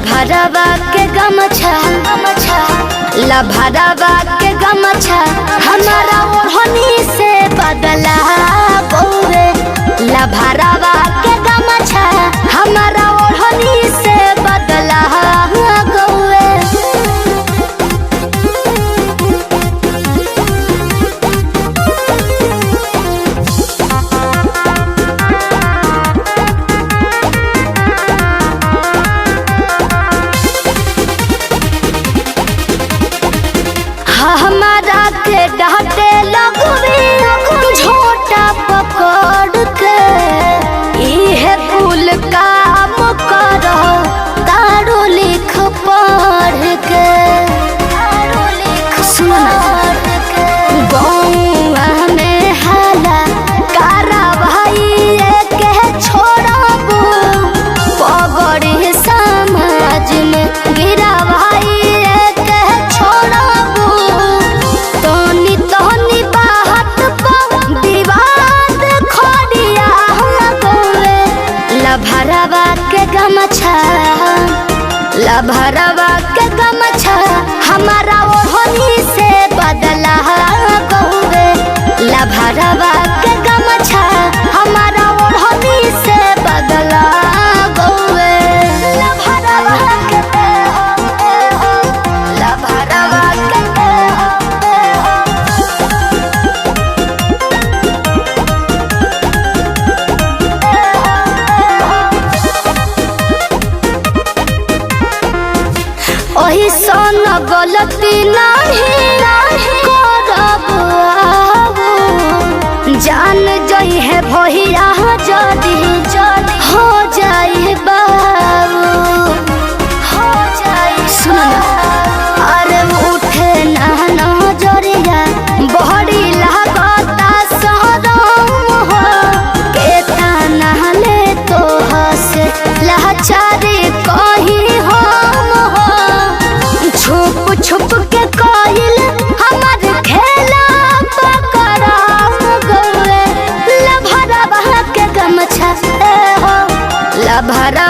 भरवा के गमछा भरवा के गमछा हमारा ओढ़नी से बदला गौरे भरवा के गमछा हमारा ओढ़नी से बदला गौरे। हमारा के डांटे लगवे झोटा पकड़ के इहे कुल काम करो तारो लिख पढ़ के गौआ में हाला कारा भाई के छोड़बू पगड़ी समाज में गिरा भाई भरवा के गमछा भरवा के गमछा हमारा ओढ़नी से बदला गौरे भरवा के गमछा हमारा ओढ़नी से बदला गौरे। भरवा के ओही सन गलती नहीं करब जान जई है भैया जदी हो जाई बाबू सुन अरे उठे ना नजरिया बहरी लागता सरम हो केता नहले तो हसे लाचारी कही हम हो छुप के कोइल हमार खेला पकड़ा गए भरवा के गमछा हो भरवा